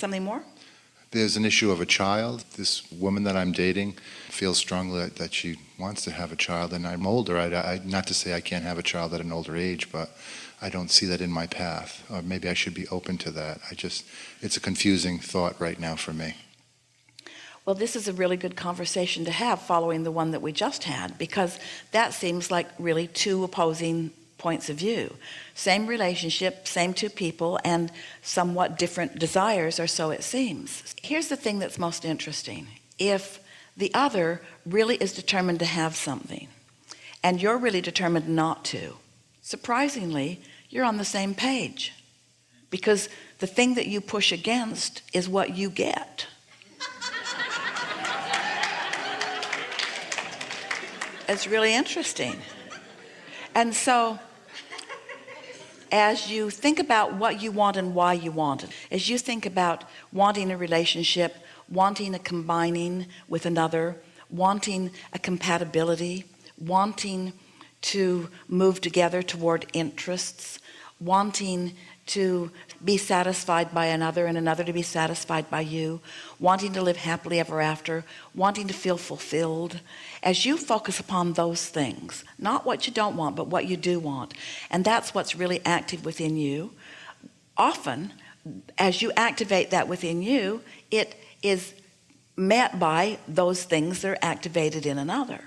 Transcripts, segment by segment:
Something more? There's an issue of a child. This woman that I'm dating feels strongly that she wants to have a child, and I'm older. Not to say I can't have a child at an older age, but I don't see that in my path. Or maybe I should be open to that. It's a confusing thought right now for me. Well, this is a really good conversation to have following the one that we just had, because that seems like really two opposing points of view. Same relationship, same two people, and somewhat different desires, or so it seems. Here's the thing that's most interesting. If the other really is determined to have something, and you're really determined not to, surprisingly, you're on the same page. Because the thing that you push against is what you get. It's really interesting. And so, as you think about what you want and why you want it, as you think about wanting a relationship, wanting a combining with another, wanting a compatibility, wanting to move together toward interests, wanting to be satisfied by another and another to be satisfied by you, wanting to live happily ever after, wanting to feel fulfilled, as you focus upon those things, not what you don't want, but what you do want, and that's what's really active within you, often as you activate that within you, it is met by those things that are activated in another.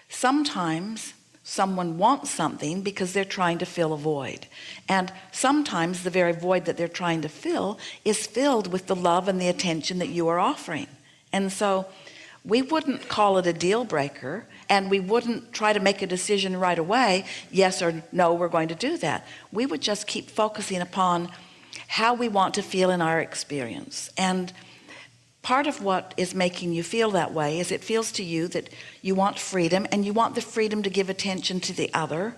Sometimes someone wants something because they're trying to fill a void, and sometimes the very void that they're trying to fill is filled with the love and the attention that you are offering. And so we wouldn't call it a deal breaker, and we wouldn't try to make a decision right away, yes or no, we're going to do that. We would just keep focusing upon how we want to feel in our experience. And part of what is making you feel that way is it feels to you that you want freedom, and you want the freedom to give attention to the other.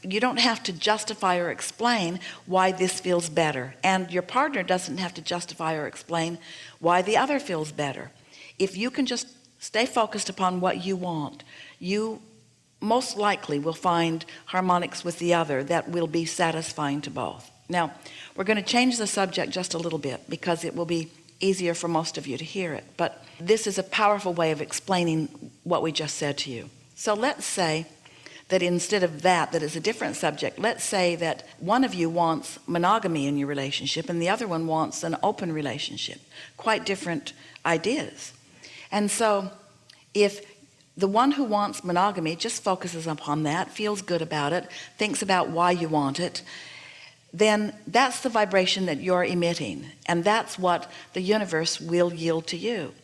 You don't have to justify or explain why this feels better, and your partner doesn't have to justify or explain why the other feels better. If you can just stay focused upon what you want, you most likely will find harmonics with the other that will be satisfying to both. Now, we're going to change the subject just a little bit because it will be easier for most of you to hear it, but this is a powerful way of explaining what we just said to you. So let's say that instead of that is a different subject. Let's say that one of you wants monogamy in your relationship and the other one wants an open relationship. Quite different ideas. And so if the one who wants monogamy just focuses upon that, feels good about it, thinks about why you want it, then that's the vibration that you're emitting, and that's what the universe will yield to you.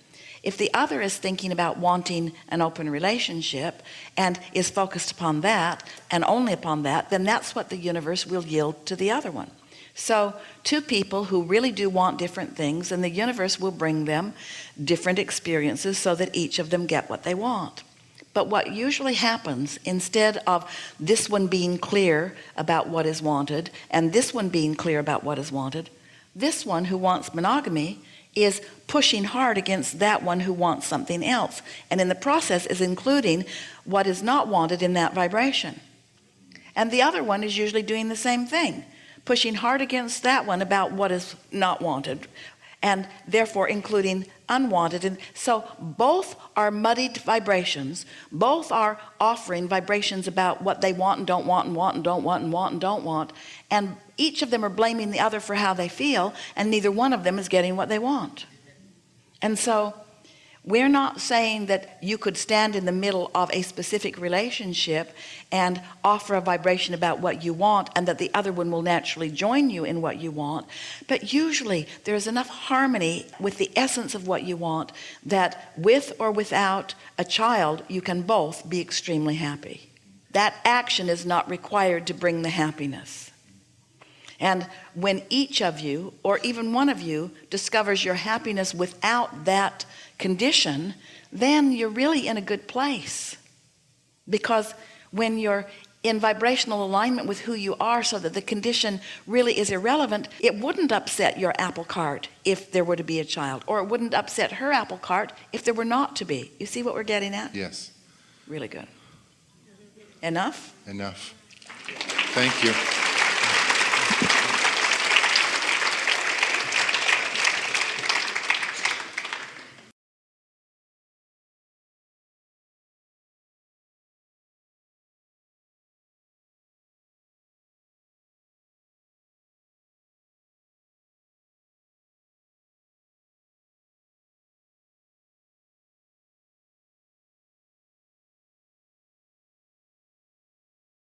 If the other is thinking about wanting an open relationship and is focused upon that and only upon that, then that's what the universe will yield to the other one. So two people who really do want different things, and the universe will bring them different experiences so that each of them get what they want. But what usually happens, instead of this one being clear about what is wanted and this one being clear about what is wanted, this one who wants monogamy is pushing hard against that one who wants something else, and in the process is including what is not wanted in that vibration. And the other one is usually doing the same thing, pushing hard against that one about what is not wanted, and therefore including unwanted. And so both are muddied vibrations. Both are offering vibrations about what they want and don't want and want and don't want and want and don't want. And each of them are blaming the other for how they feel, and neither one of them is getting what they want. And so we're not saying that you could stand in the middle of a specific relationship and offer a vibration about what you want, and that the other one will naturally join you in what you want. But usually there's enough harmony with the essence of what you want that with or without a child, you can both be extremely happy. That action is not required to bring the happiness. And when each of you, or even one of you, discovers your happiness without that condition, then you're really in a good place. Because when you're in vibrational alignment with who you are, so that the condition really is irrelevant, it wouldn't upset your apple cart if there were to be a child, or it wouldn't upset her apple cart if there were not to be. You see what we're getting at? Yes. Really good. Enough? Enough. Thank you.